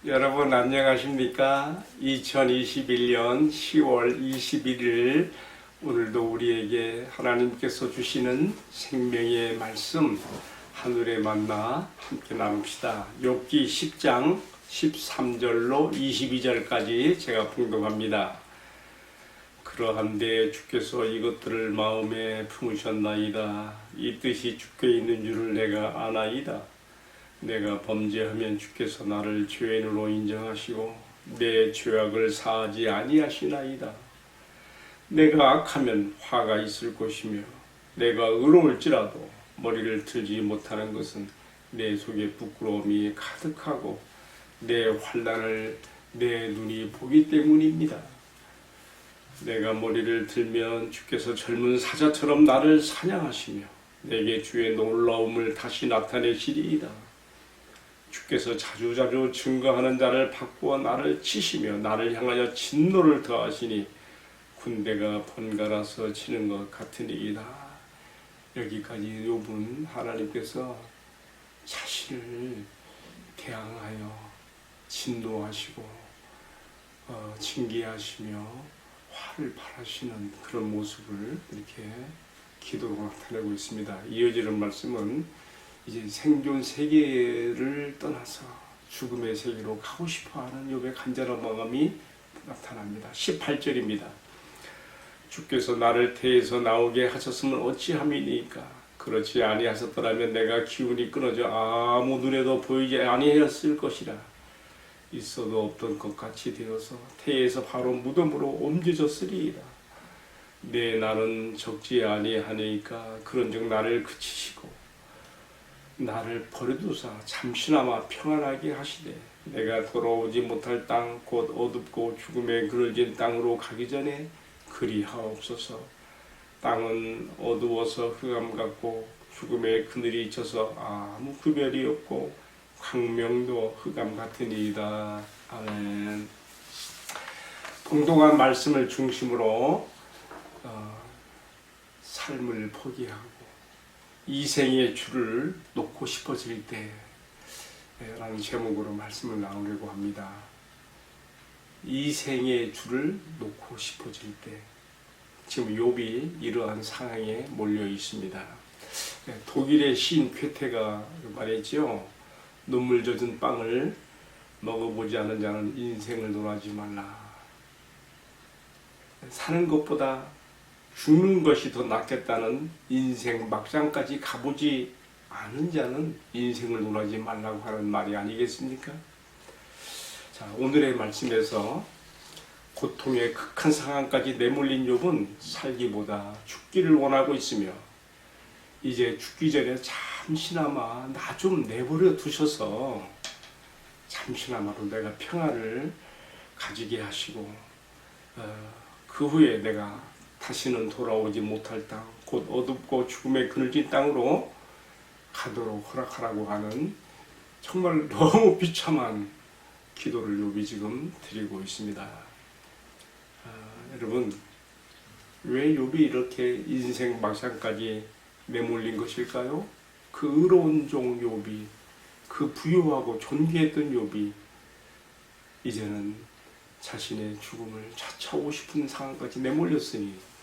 여러분 안녕하십니까? 2021년 10월 21일 오늘도 우리에게 하나님께서 주시는 생명의 말씀 하늘에 만나 함께 나눕시다. 욥기 10장 13절로 22절까지 제가 봉독합니다. 그러한데 주께서 이것들을 마음에 품으셨나이다. 이 뜻이 주께 있는 줄을 내가 아나이다. 내가 범죄하면 주께서 나를 죄인으로 인정하시고 내 죄악을 사하지 아니하시나이다. 내가 악하면 화가 있을 것이며 내가 의로울지라도 머리를 들지 못하는 것은 내 속에 부끄러움이 가득하고 내 환난을 내 눈이 보기 때문입니다. 내가 머리를 들면 주께서 젊은 사자처럼 나를 사냥하시며 내게 주의 놀라움을 다시 나타내시리이다. 주께서 자주자주 증거하는 자를 바꾸어 나를 치시며 나를 향하여 진노를 더하시니 군대가 번갈아서 치는 것 같으니이다. 여기까지 욥은 하나님께서 자신을 대항하여 진노하시고 징계하시며 화를 발하시는 그런 모습을 이렇게 기도로 나타내고 있습니다. 이어지는 말씀은 이제 생존 세계를 떠나서 죽음의 세계로 가고 싶어하는 욥의 간절한 마음이 나타납니다. 18절입니다. 주께서 나를 태에서 나오게 하셨으면 어찌함이니까 그렇지 아니하셨더라면 내가 기운이 끊어져 아무 눈에도 보이지 아니하였을 것이라. 있어도 없던 것 같이 되어서 태에서 바로 무덤으로 옮겨졌으리이다. 내 날은 적지 아니하니까 그런즉 나를 그치시고 나를 버려두사 잠시나마 평안하게 하시되 내가 돌아오지 못할 땅 곧 어둡고 죽음에 그늘진 땅으로 가기 전에 그리하옵소서. 땅은 어두워서 흑암 같고 죽음의 그늘이 져서 아무 구별이 없고 광명도 흑암 같으니이다. 아멘. 동동한 말씀을 중심으로 삶을 포기하고 이생의 주를 놓고 싶어질 때 라는 제목으로 말씀을 나누려고 합니다. 이생의 주를 놓고 싶어질 때 지금 욥이 이러한 상황에 몰려 있습니다. 독일의 시인 쾌테가 말했죠. 눈물 젖은 빵을 먹어보지 않은 자는 인생을 논하지 말라. 사는 것보다 죽는 것이 더 낫겠다는 인생 막장까지 가보지 않은 자는 인생을 논하지 말라고 하는 말이 아니겠습니까? 자, 오늘의 말씀에서 고통의 극한 상황까지 내몰린 욥은 살기보다 죽기를 원하고 있으며 이제 죽기 전에 잠시나마 나 좀 내버려 두셔서 잠시나마로 내가 평화를 가지게 하시고 그 후에 내가 다시는 돌아오지 못할 땅, 곧 어둡고 죽음의 그늘진 땅으로 가도록 허락하라고 하는 정말 너무 비참한 기도를 욥이 지금 드리고 있습니다. 여러분, 왜 욥이 이렇게 인생 막상까지 내몰린 것일까요? 그 의로운 종 욥이, 그 부유하고 존귀했던 욥이 이제는 자신의 죽음을 쫓아오고 싶은 상황까지 내몰렸으니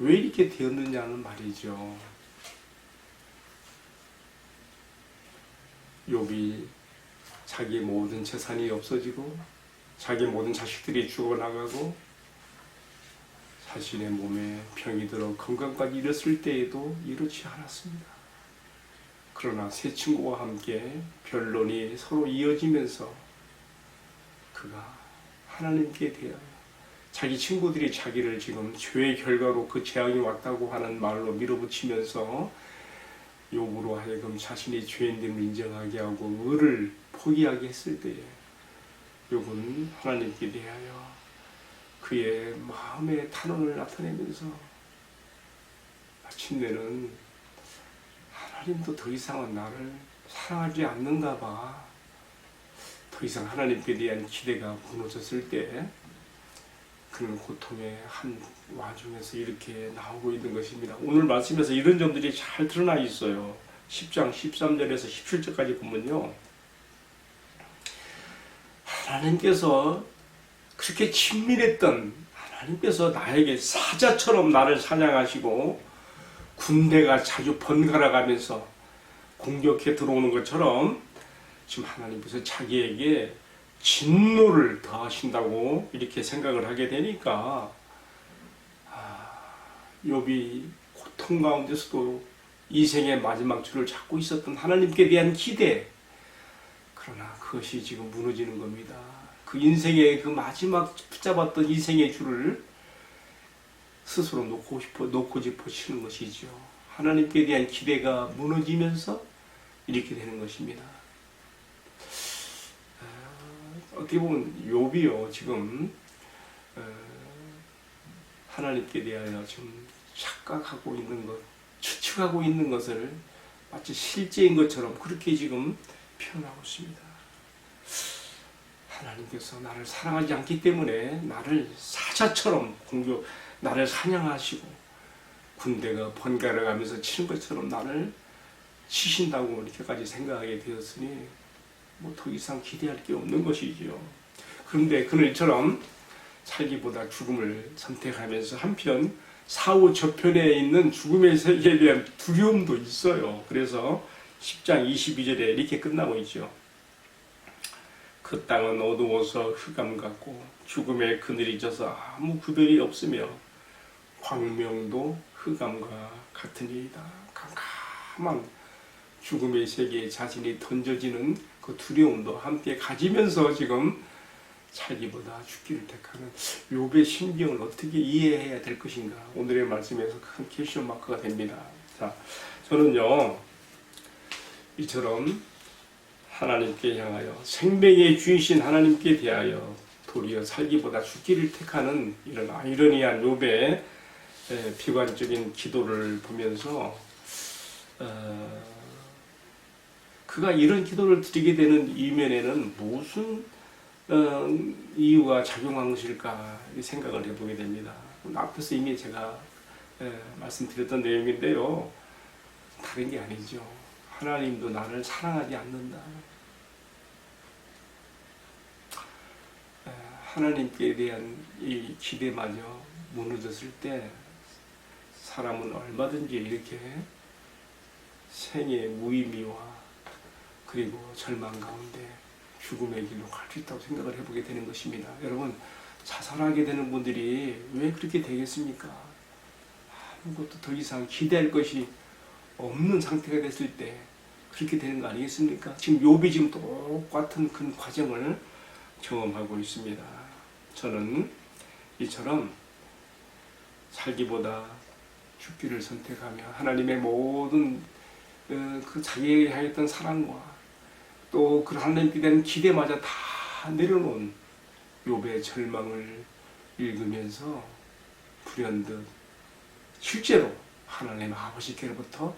왜 이렇게 되었느냐는 말이죠. 욥이 자기 모든 재산이 없어지고 자기 모든 자식들이 죽어나가고 자신의 몸에 병이 들어 건강까지 잃었을 때에도 이렇지 않았습니다. 그러나 세 친구와 함께 변론이 서로 이어지면서 그가 하나님께 대하여 자기 친구들이 자기를 지금 죄의 결과로 그 재앙이 왔다고 하는 말로 밀어붙이면서 욥으로 하여금 자신이 죄인됨을 인정하게 하고 의를 포기하게 했을 때에 욥은 하나님께 대하여 그의 마음의 탄원을 나타내면서 마침내는 하나님도 더 이상은 나를 사랑하지 않는가 봐. 더 이상 하나님께 대한 기대가 무너졌을 때 그는 고통의 한 와중에서 이렇게 나오고 있는 것입니다. 오늘 말씀에서 이런 점들이 잘 드러나 있어요. 10장 13절에서 17절까지 보면요. 하나님께서 그렇게 친밀했던 하나님께서 나에게 사자처럼 나를 사냥하시고 군대가 자주 번갈아 가면서 공격해 들어오는 것처럼 지금 하나님께서 자기에게 진노를 더하신다고 이렇게 생각을 하게 되니까 욥이 고통 가운데서도 이생의 마지막 줄을 잡고 있었던 하나님께 대한 기대, 그러나 그것이 지금 무너지는 겁니다. 그 인생의 그 마지막 붙잡았던 인생의 줄을 스스로 놓고 짚어치는 것이죠. 하나님께 대한 기대가 무너지면서 이렇게 되는 것입니다. 어떻게 보면 욥이요 지금 하나님께 대하여 지금 착각하고 있는 것, 추측하고 있는 것을 마치 실제인 것처럼 그렇게 지금 표현하고 있습니다. 하나님께서 나를 사랑하지 않기 때문에 나를 사자처럼 나를 사냥하시고 군대가 번갈아 가면서 치는 것처럼 나를 치신다고 이렇게까지 생각하게 되었으니 뭐 더 이상 기대할 게 없는 것이지요. 그런데 그들처럼 살기보다 죽음을 선택하면서 한편 사후 저편에 있는 죽음의 세계에 대한 두려움도 있어요. 그래서 10장 22절에 이렇게 끝나고 있죠. 그 땅은 어두워서 흑암 같고 죽음의 그늘이 져서 아무 구별이 없으며 광명도 흑암과 같으니이다. 캄캄한 죽음의 세계에 자신이 던져지는 그 두려움도 함께 가지면서 지금 살기보다 죽기를 택하는 욥의 심경을 어떻게 이해해야 될 것인가, 오늘의 말씀에서 큰 퀘스천 마크가 됩니다. 자, 저는요 이처럼 하나님께 향하여 생명의 주이신 하나님께 대하여 도리어 살기보다 죽기를 택하는 이런 아이러니한 욥의 비관적인 기도를 보면서 그가 이런 기도를 드리게 되는 이면에는 무슨 이유가 작용한 것일까 생각을 해보게 됩니다. 앞에서 이미 제가 말씀드렸던 내용인데요, 다른 게 아니죠. 하나님도 나를 사랑하지 않는다. 하나님께 대한 이 기대마저 무너졌을 때 사람은 얼마든지 이렇게 생의 무의미와 그리고 절망 가운데 죽음의 길로 갈 수 있다고 생각을 해보게 되는 것입니다. 여러분, 자살하게 되는 분들이 왜 그렇게 되겠습니까? 아무것도 더 이상 기대할 것이 없는 상태가 됐을 때 그렇게 되는 거 아니겠습니까? 지금 욥이 지금 똑같은 그 과정을 경험하고 있습니다. 저는 이처럼 살기보다 죽기를 선택하며 하나님의 모든 그 자기에게 향했던 사랑과 또 그 하나님께 대한 기대마저 다 내려놓은 욥의 절망을 읽으면서 불현듯 실제로 하나님 아버지께로부터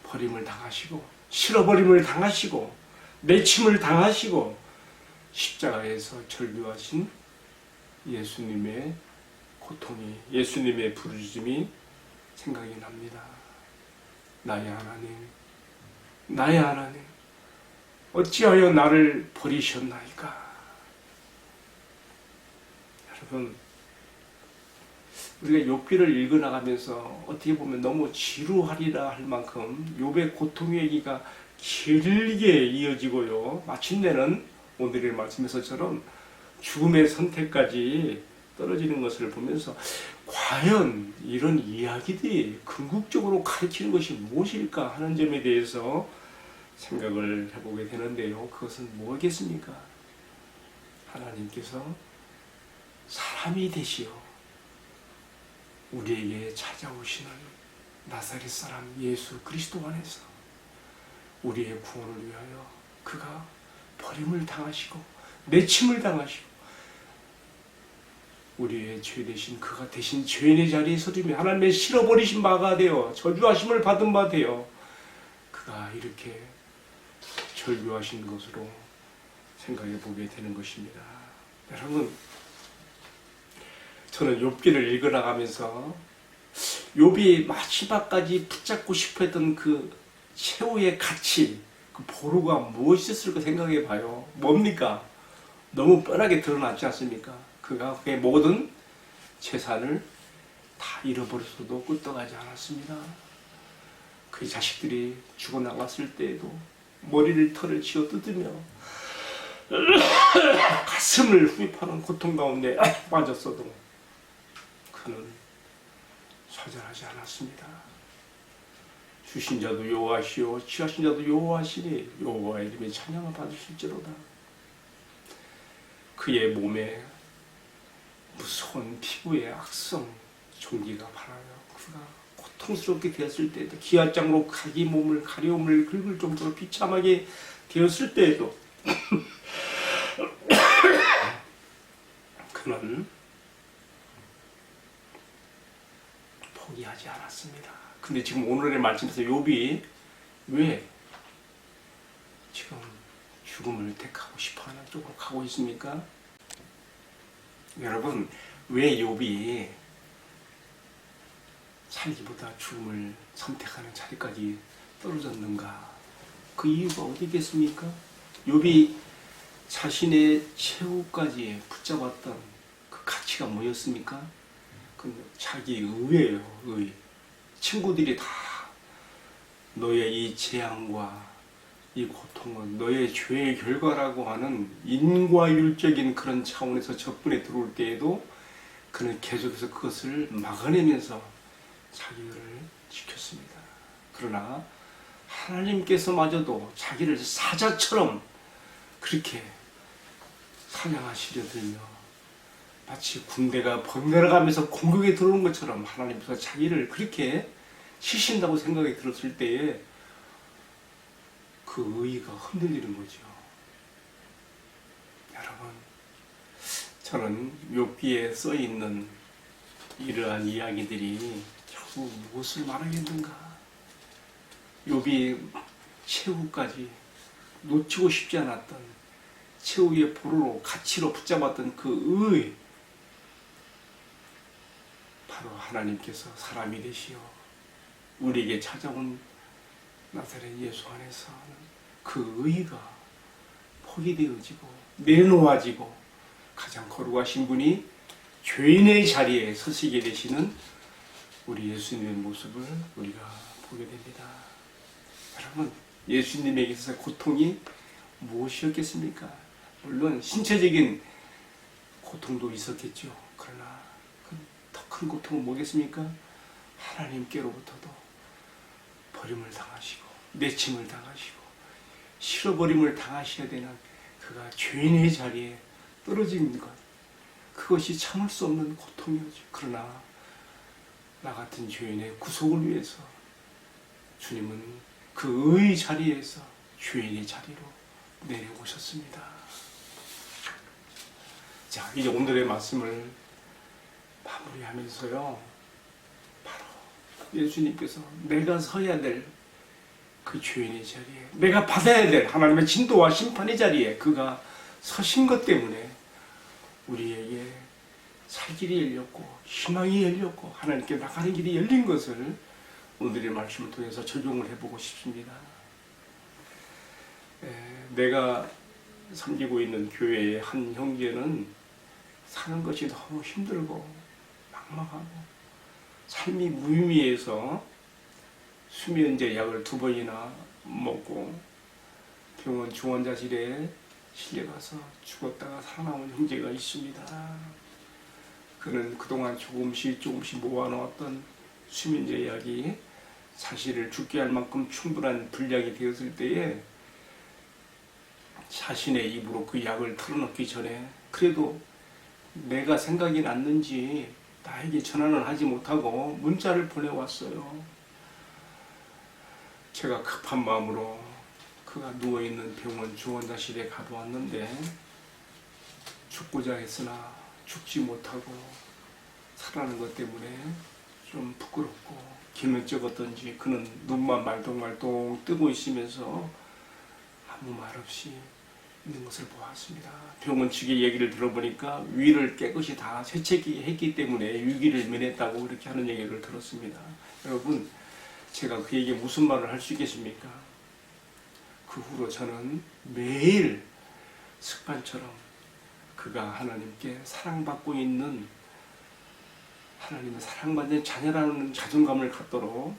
버림을 당하시고 실어버림을 당하시고 내침을 당하시고 십자가에서 절규하신 예수님의 고통이, 예수님의 부르짖음이 생각이 납니다. 나의 하나님, 나의 하나님, 어찌하여 나를 버리셨나이까? 여러분, 우리가 욥기를 읽어나가면서 어떻게 보면 너무 지루하리라 할 만큼 욥의 고통의 얘기가 길게 이어지고요, 마침내는 오늘의 말씀에서처럼 죽음의 선택까지 떨어지는 것을 보면서 과연 이런 이야기들이 궁극적으로 가르치는 것이 무엇일까 하는 점에 대해서 생각을 해보게 되는데요. 그것은 뭐겠습니까? 하나님께서 사람이 되시어 우리에게 찾아오시는 나사렛 사람 예수 그리스도 안에서 우리의 구원을 위하여 그가 버림을 당하시고 내침을 당하시고 우리의 죄 대신 그가 대신 죄인의 자리에 서리며 하나님의 실어버리신 바가 되어 저주하심을 받은 바 되어 그가 이렇게 절규하신 것으로 생각해 보게 되는 것입니다. 여러분, 저는 욥기를 읽어나가면서 욥이 마지막까지 붙잡고 싶어 했던 그 최후의 가치, 그 보루가 무엇이었을까 생각해 봐요. 뭡니까? 너무 뻔하게 드러났지 않습니까? 그가 그의 모든 재산을 다 잃어버려서도 끄떡하지 않았습니다. 그의 자식들이 죽어나갔을 때에도 머리를 털을 쥐어 뜯으며 가슴을 흡입하는 고통 가운데 빠졌어도 그는 좌절하지 않았습니다. 주신 자도 여호와시오 취하신 자도 여호와시니 여호와의 이름에 찬양을 받으실지로다. 그의 몸에 무서운 피부의 악성 종기가 발하여 그가 고통스럽게 되었을 때에도 기아장으로 자기 몸을 가려움을 긁을 정도로 비참하게 되었을 때에도 그는 포기하지 않았습니다. 근데 지금 오늘의 말씀에서 욥이 왜 지금 죽음을 택하고 싶어하는 쪽으로 가고 있습니까? 여러분, 왜 욥이 살기보다 죽음을 선택하는 자리까지 떨어졌는가? 그 이유가 어디 있겠습니까? 욥이 자신의 최후까지 붙잡았던 그 가치가 뭐였습니까? 그 자기 의예요, 의. 친구들이 다 너의 이 재앙과 이 고통은 너의 죄의 결과라고 하는 인과율적인 그런 차원에서 접근에 들어올 때에도 그는 계속해서 그것을 막아내면서 자기를 지켰습니다. 그러나 하나님께서마저도 자기를 사자처럼 그렇게 사냥하시려 들며 마치 군대가 번갈아가면서 공격에 들어오는 것처럼 하나님께서 자기를 그렇게 치신다고 생각이 들었을 때에 그 의의가 흔들리는 거죠. 여러분, 저는 욥기에 써 있는 이러한 이야기들이 결국 무엇을 말하겠는가? 욥이 최후까지 놓치고 싶지 않았던 최후의 보루로 가치로 붙잡았던 그 의, 바로 하나님께서 사람이 되시어 우리에게 찾아온 나사렛 예수 안에서 그 의가 포기되어지고 내놓아지고 가장 거룩하신 분이 죄인의 자리에 서시게 되시는 우리 예수님의 모습을 우리가 보게 됩니다. 여러분, 예수님에게 있어서 고통이 무엇이었겠습니까? 물론 신체적인 고통도 있었겠죠. 그러나 더 큰 고통은 뭐겠습니까? 하나님께로부터도 버림을 당하시고 내침을 당하시고 실어버림을 당하셔야 되는 그가 죄인의 자리에 떨어진 것, 그것이 참을 수 없는 고통이었죠. 그러나 나 같은 죄인의 구속을 위해서 주님은 그 의 자리에서 죄인의 자리로 내려오셨습니다. 자, 이제 오늘의 말씀을 마무리하면서요, 바로 예수님께서 내가 서야 될 그 죄인의 자리에, 내가 받아야 될 하나님의 진도와 심판의 자리에 그가 서신 것 때문에 우리에게 살 길이 열렸고 희망이 열렸고 하나님께 나가는 길이 열린 것을 오늘의 말씀을 통해서 적용을 해보고 싶습니다. 내가 섬기고 있는 교회의 한 형제는 사는 것이 너무 힘들고 막막하고 삶이 무의미해서 수면제 약을 2번이나 먹고 병원 중환자실에 실려가서 죽었다가 살아나온 형제가 있습니다. 그는 그동안 조금씩 모아놓았던 수면제 약이 자신을 죽게 할 만큼 충분한 분량이 되었을 때에 자신의 입으로 그 약을 털어넣기 전에 그래도 내가 생각이 났는지 나에게 전화를 하지 못하고 문자를 보내왔어요. 제가 급한 마음으로 그가 누워있는 병원 중환자실에 가보았는데 죽고자 했으나 죽지 못하고 살아나는 것 때문에 좀 부끄럽고 기면쩍 어떤지 그는 눈만 말똥말똥 뜨고 있으면서 아무 말 없이 있는 것을 보았습니다. 병원 측의 얘기를 들어보니까 위를 깨끗이 다 세척했기 때문에 위기를 면했다고 그렇게 하는 얘기를 들었습니다. 여러분, 제가 그에게 무슨 말을 할 수 있겠습니까? 그 후로 저는 매일 습관처럼 그가 하나님께 사랑받고 있는, 하나님의 사랑받는 자녀라는 자존감을 갖도록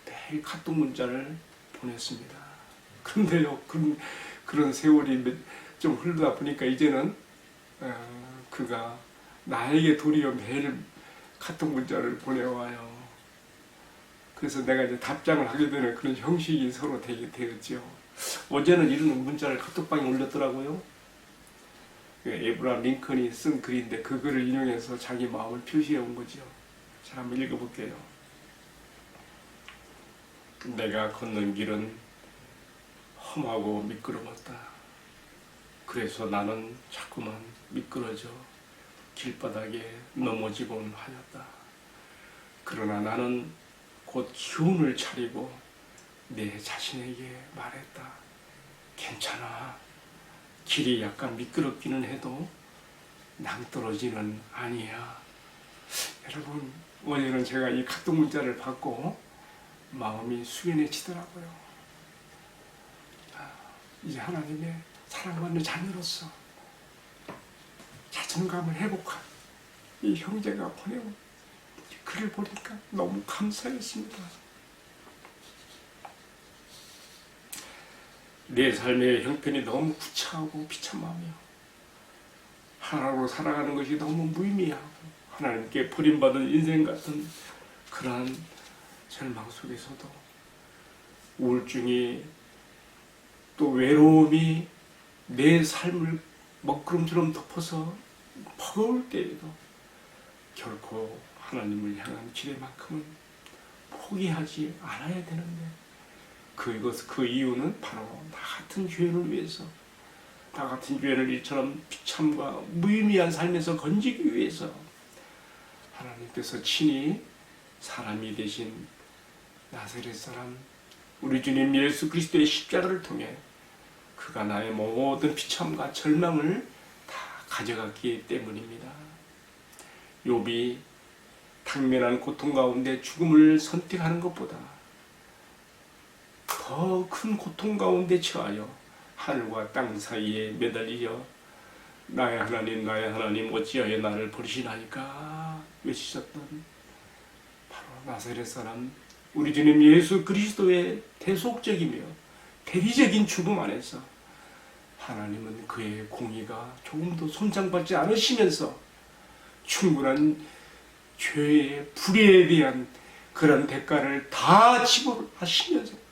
매일 카톡 문자를 보냈습니다. 그런데요, 그런 세월이 좀 흐르다 보니까 이제는 그가 나에게 도리어 매일 카톡 문자를 보내와요. 그래서 내가 이제 답장을 하게 되는 그런 형식이 서로 되게 되었죠. 어제는 이런 문자를 카톡방에 올렸더라고요. 에브라함 링컨이 쓴 글인데 그 글을 인용해서 자기 마음을 표시해 온 거죠. 자, 한번 읽어볼게요. 내가 걷는 길은 험하고 미끄러웠다. 그래서 나는 자꾸만 미끄러져 길바닥에 넘어지곤 하였다. 그러나 나는 곧 기운을 차리고 내 자신에게 말했다. 괜찮아. 길이 약간 미끄럽기는 해도 낭떠러지는 아니야. 여러분, 어제는 제가 이 카톡 문자를 받고 마음이 수연해지더라고요. 이제 하나님의 사랑받는 자녀로서 자존감을 회복한 이 형제가 보내온 글을 보니까 너무 감사했습니다. 내 삶의 형편이 너무 구차하고 비참하며 하나로 살아가는 것이 너무 무의미하고 하나님께 버림받은 인생 같은 그러한 절망 속에서도 우울증이 또 외로움이 내 삶을 먹구름처럼 덮어서 버거울 때에도 결코 하나님을 향한 기대만큼은 포기하지 않아야 되는데 그 이유는 바로 나 같은 죄인을 위해서, 나 같은 죄인을 이처럼 비참과 무의미한 삶에서 건지기 위해서 하나님께서 친히 사람이 되신 나사렛 사람 우리 주님 예수 그리스도의 십자가를 통해 그가 나의 모든 비참과 절망을 다 가져갔기 때문입니다. 욥이 당면한 고통 가운데 죽음을 선택하는 것보다 더 큰 고통 가운데 처하여 하늘과 땅 사이에 매달리려 나의 하나님 어찌하여 나를 버리시나이까 외치셨던 바로 나사렛 사람 우리 주님 예수 그리스도의 대속적이며 대리적인 죽음 안에서 하나님은 그의 공의가 조금도 손상받지 않으시면서 충분한 죄의 불의에 대한 그런 대가를 다 지불하시면서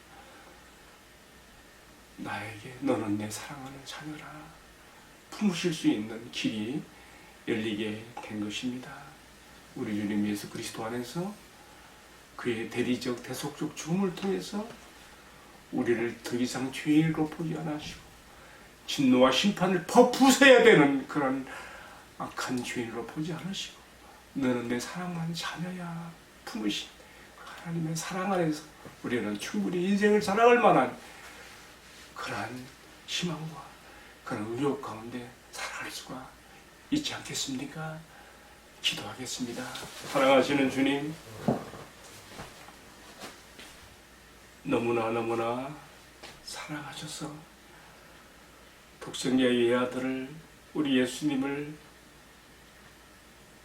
나에게 너는 내 사랑하는 자녀라 품으실 수 있는 길이 열리게 된 것입니다. 우리 주님 예수 그리스도 안에서 그의 대리적 대속적 죽음을 통해서 우리를 더 이상 죄인으로 보지 않으시고 진노와 심판을 부숴야 되는 그런 악한 죄인으로 보지 않으시고 너는 내 사랑하는 자녀야 품으신 하나님의 사랑 안에서 우리는 충분히 인생을 살아갈 만한 그러한 희망과 그런 의욕 가운데 살아갈 수가 있지 않겠습니까? 기도하겠습니다. 사랑하시는 주님, 너무나 사랑하셔서 독생자의 외아들을 우리 예수님을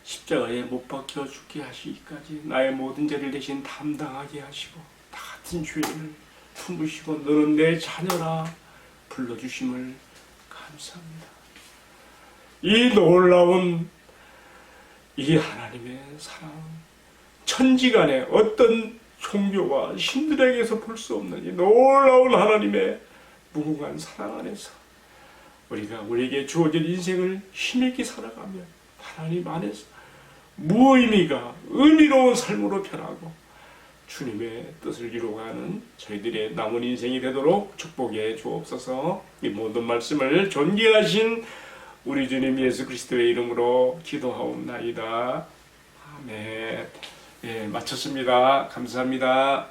십자가에 못 박혀 죽게 하시기까지 나의 모든 죄를 대신 담당하게 하시고 다 같은 죄를 품으시고 너는 내 자녀라 불러주심을 감사합니다. 이 놀라운 이 하나님의 사랑, 천지간에 어떤 종교와 신들에게서 볼 수 없는 이 놀라운 하나님의 무궁한 사랑 안에서 우리가 우리에게 주어진 인생을 힘있게 살아가며 하나님 안에서 무의미가 의미로운 삶으로 변하고 주님의 뜻을 이루어가는 저희들의 남은 인생이 되도록 축복해 주옵소서. 이 모든 말씀을 존귀하신 우리 주님 예수 그리스도의 이름으로 기도하옵나이다. 아멘. 예, 마쳤습니다. 감사합니다.